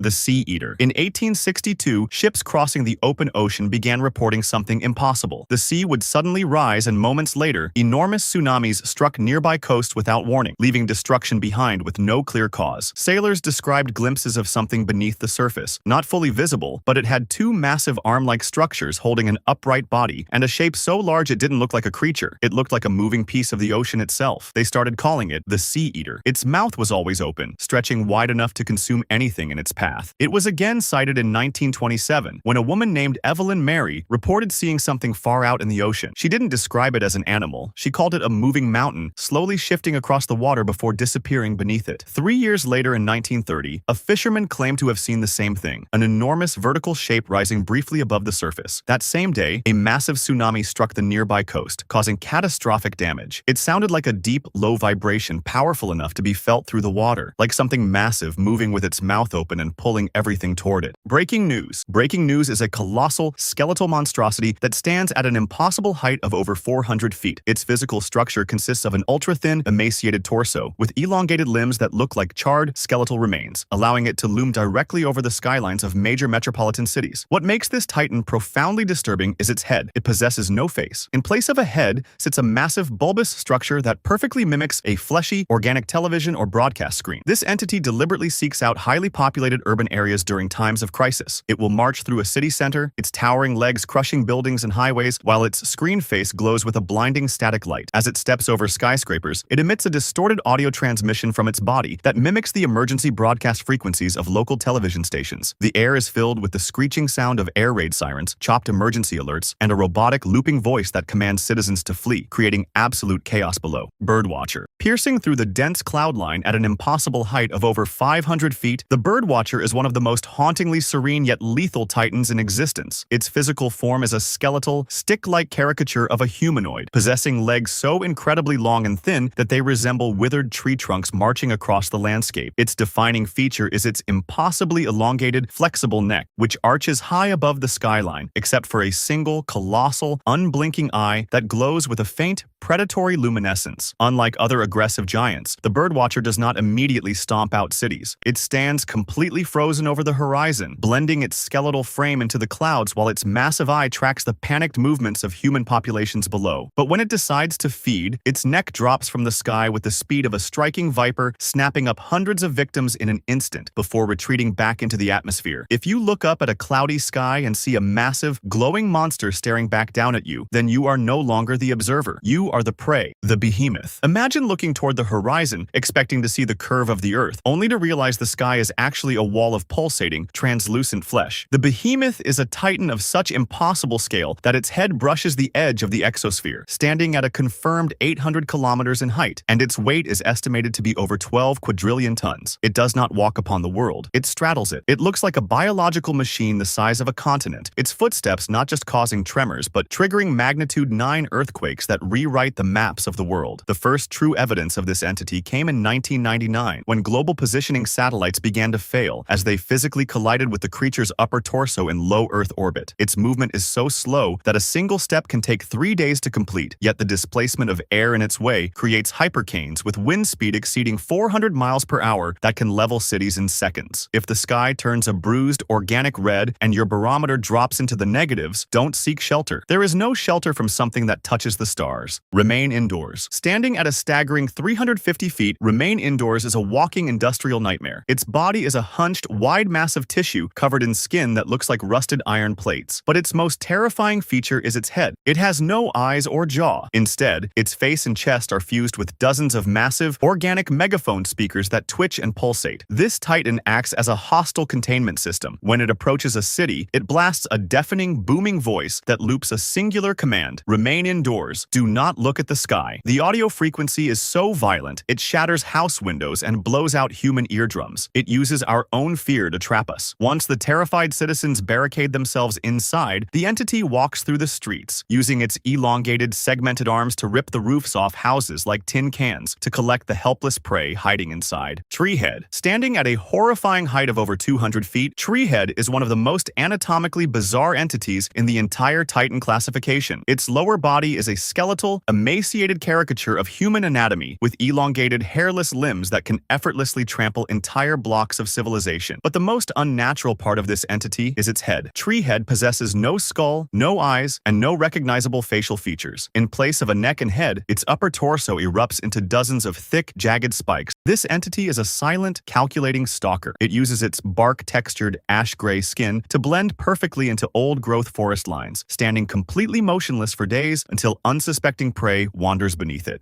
The Sea Eater. In 1862, ships crossing the open ocean began reporting something impossible. The sea would suddenly rise and moments later, enormous tsunamis struck nearby coasts without warning, leaving destruction behind with no clear cause. Sailors described glimpses of something beneath the surface, not fully visible, but it had two massive arm-like structures holding an upright body and a shape so large it didn't look like a creature. It looked like a moving piece of the ocean itself. They started calling it the Sea Eater. Its mouth was always open, stretching wide enough to consume anything in its path. It was again sighted in 1927 when a woman named Evelyn Mary reported seeing something far out in the ocean. She didn't describe it as an animal. She called it a moving mountain, slowly shifting across the water before disappearing beneath it. 3 years later in 1930, a fisherman claimed to have seen the same thing, an enormous vertical shape rising briefly above the surface. That same day, a massive tsunami struck the nearby coast, causing catastrophic damage. It sounded like a deep, low vibration powerful enough to be felt through the water, like something massive moving with its mouth open and pulling everything toward it. Breaking news. Breaking news is a colossal, skeletal monstrosity that stands at an impossible height of over 400 feet. Its physical structure consists of an ultra-thin, emaciated torso with elongated limbs that look like charred, skeletal remains, allowing it to loom directly over the skylines of major metropolitan cities. What makes this titan profoundly disturbing is its head. It possesses no face. In place of a head sits a massive, bulbous structure that perfectly mimics a fleshy, organic television or broadcast screen. This entity deliberately seeks out highly populated urban areas during times of crisis. It will march through a city center, its towering legs crushing buildings and highways, while its screen face glows with a blinding static light. As it steps over skyscrapers, it emits a distorted audio transmission from its body that mimics the emergency broadcast frequencies of local television stations. The air is filled with the screeching sound of air raid sirens, chopped emergency alerts, and a robotic looping voice that commands citizens to flee, creating absolute chaos below. Birdwatcher. Piercing through the dense cloud line at an impossible height of over 500 feet, the Birdwatcher is one of the most hauntingly serene yet lethal titans in existence. Its physical form is a skeletal, stick-like caricature of a humanoid, possessing legs so incredibly long and thin that they resemble withered tree trunks marching across the landscape. Its defining feature is its impossibly elongated, flexible neck, which arches high above the skyline, except for a single, colossal, unblinking eye that glows with a faint, predatory luminescence. Unlike other aggressive giants, the Birdwatcher does not immediately stomp out cities. It stands completely frozen over the horizon, blending its skeletal frame into the clouds while its massive eye tracks the panicked movements of human populations below. But when it decides to feed, its neck drops from the sky with the speed of a striking viper, snapping up hundreds of victims in an instant before retreating back into the atmosphere. If you look up at a cloudy sky and see a massive, glowing monster staring back down at you, then you are no longer the observer. You are the prey, the Behemoth. Imagine looking toward the horizon, expecting to see the curve of the Earth, only to realize the sky is actually a wall of pulsating, translucent flesh. The Behemoth is a titan of such impossible scale that its head brushes the edge of the exosphere, standing at a confirmed 800 kilometers in height, and its weight is estimated to be over 12 quadrillion tons. It does not walk upon the world. It straddles it. It looks like a biological machine the size of a continent, its footsteps not just causing tremors, but triggering magnitude 9 earthquakes that rewrite the maps of the world. The first true evidence of this entity came in 1999, when global positioning satellites began to fail as they physically collided with the creature's upper torso in low Earth orbit. Its movement is so slow that a single step can take 3 days to complete, yet the displacement of air in its way creates hypercanes with wind speed exceeding 400 miles per hour that can level cities in seconds. If the sky turns a bruised, organic red and your barometer drops into the negatives, don't seek shelter. There is no shelter from something that touches the stars. Remain indoors. Standing at a staggering 350 feet, Remain Indoors is a walking industrial nightmare. Its body is a hunched, wide mass of tissue covered in skin that looks like rusted iron plates. But its most terrifying feature is its head. It has no eyes or jaw. Instead, its face and chest are fused with dozens of massive, organic megaphone speakers that twitch and pulsate. This titan acts as a hostile containment system. When it approaches a city, it blasts a deafening, booming voice that loops a singular command: remain indoors. Do not look at the sky. The audio frequency is so violent, it shatters house windows and blows out human eardrums. It uses our own fear to trap us. Once the terrified citizens barricade themselves inside, the entity walks through the streets, using its elongated, segmented arms to rip the roofs off houses like tin cans to collect the helpless prey hiding inside. Treehead. Standing at a horrifying height of over 200 feet, Treehead is one of the most anatomically bizarre entities in the entire Titan classification. Its lower body is a skeletal, emaciated caricature of human anatomy hippopotamus, with elongated, hairless limbs that can effortlessly trample entire blocks of civilization. But the most unnatural part of this entity is its head. Treehead possesses no skull, no eyes, and no recognizable facial features. In place of a neck and head, its upper torso erupts into dozens of thick, jagged spikes. This entity is a silent, calculating stalker. It uses its bark-textured, ash-gray skin to blend perfectly into old-growth forest lines, standing completely motionless for days until unsuspecting prey wanders beneath it.